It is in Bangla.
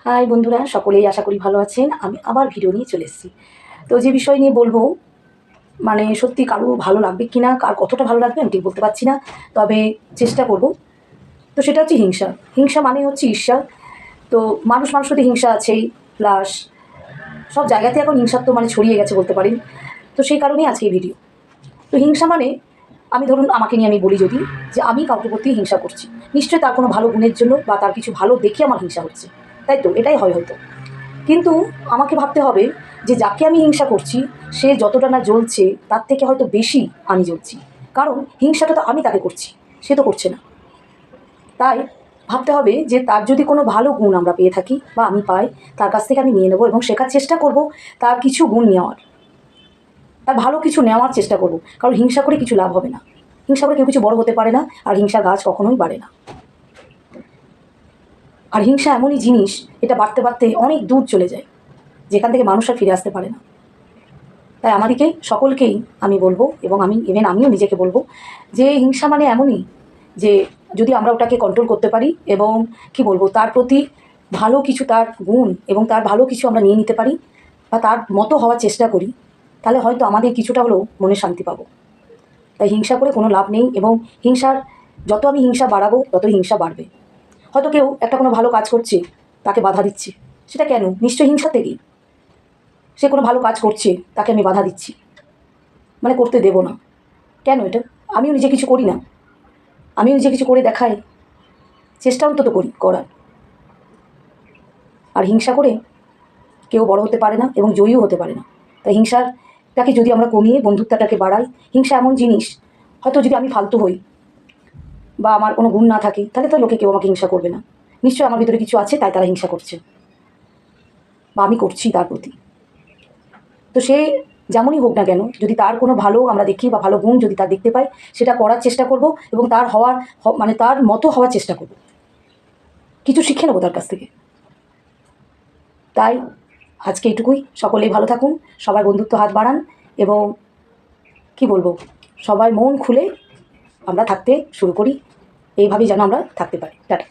হাই বন্ধুরা, সকলেই আশা করি ভালো আছেন। আমি আবার ভিডিও নিয়ে চলে এসেছি। তো যে বিষয় নিয়ে বলবো, মানে সত্যি কারো ভালো লাগবে কি না, কার কতটা ভালো লাগবে আমি ঠিক বলতে পারছি না, তবে চেষ্টা করব। তো সেটা হচ্ছে হিংসা। হিংসা মানে হচ্ছে ঈর্ষা। তো মানুষের প্রতি হিংসা আছেই, প্লাস সব জায়গাতে এখন হিংসাত্ব মানে ছড়িয়ে গেছে বলতে পারেন। তো সেই কারণেই আজকে এই ভিডিও। তো হিংসা মানে, আমি ধরুন আমাকে নিয়ে আমি বলি যদি, যে আমি কাউকে প্রতি হিংসা করছি, নিশ্চয়ই তার কোনো ভালো গুণের জন্য বা তার কিছু ভালো দেখে আমার হিংসা হচ্ছে, তাই তো? এটাই হয় হয়তো। কিন্তু আমাকে ভাবতে হবে যে যাকে আমি হিংসা করছি সে যতটা না জ্বলছে তার থেকে হয়তো বেশি আমি জ্বলছি। কারণ হিংসাটা তো আমি তাকে করছি, সে তো করছে না। তাই ভাবতে হবে যে তার যদি কোনো ভালো গুণ আমরা পেয়ে থাকি বা আমি পাই, তার কাছ থেকে আমি নিয়ে নেবো এবং শেখার চেষ্টা করব তার কিছু গুণ নেওয়ার, তার ভালো কিছু নেওয়ার চেষ্টা করব। কারণ হিংসা করে কিছু লাভ হবে না, হিংসা করে কেউ কিছু বড় হতে পারে না, আর হিংসা গাছ কখনোই বাড়ে না। আর হিংসা এমনই জিনিস, এটা বাড়তে বাড়তে অনেক দূর চলে যায়, যেখান থেকে মানুষ আর ফিরে আসতে পারে না। তাই আমাদেরকে সকলকেই আমি বলবো, এবং আমিও নিজেকে বলবো, যে হিংসা মানে এমনই যে যদি আমরা ওটাকে কন্ট্রোল করতে পারি এবং কি বলবো, তার প্রতি ভালো কিছু, তার গুণ এবং তার ভালো কিছু আমরা নিয়ে নিতে পারি বা তার মতো হওয়ার চেষ্টা করি, তাহলে হয়তো আমাদের কিছুটা হলেও মনে শান্তি পাবো। তাই হিংসা করে কোনো লাভ নেই, এবং যত আমি হিংসা বাড়াবো ততই হিংসা বাড়বে। হয়তো কেউ একটা কোনো ভালো কাজ করছে, তাকে বাধা দিচ্ছে, সেটা কেন? নিশ্চয়ই হিংসা থেকেই। সে কোনো ভালো কাজ করছে, তাকে আমি বাধা দিচ্ছি, মানে করতে দেব না। কেন এটা? আমিও নিজে কিছু করি না, আমিও নিজে কিছু করে দেখাই, চেষ্টা অন্তত করি করার। আর হিংসা করে কেউ বড় হতে পারে না এবং জয়ীও হতে পারে না। তাই হিংসাটাকে যদি আমরা কমিয়ে বন্ধুত্বটাকে বাড়াই, হিংসা এমন জিনিস, হয়তো যদি আমি ফালতু হই বা আমার কোনো গুণ না থাকে, তাহলে তো লোকে কেউ আমাকে হিংসা করবে না। নিশ্চয়ই আমার ভিতরে কিছু আছে, তাই তারা হিংসা করছে বা আমি করছি তার প্রতি। তো সে যেমনই হোক না কেন, যদি তার কোনো ভালো আমরা দেখি বা ভালো গুণ যদি তার দেখতে পাই, সেটা করার চেষ্টা করব এবং মানে তার মতো হওয়ার চেষ্টা করব, কিছু শিখে নেবো তার কাছ থেকে। তাই আজকে এইটুকুই। সকলেই ভালো থাকুন, সবাই বন্ধুত্ব হাত বাড়ান, এবং কি বলবো, সবাই মন খুলে আমরা থাকতে শুরু করি, এইভাবেই যেন আমরা থাকতে পারি। টাটা।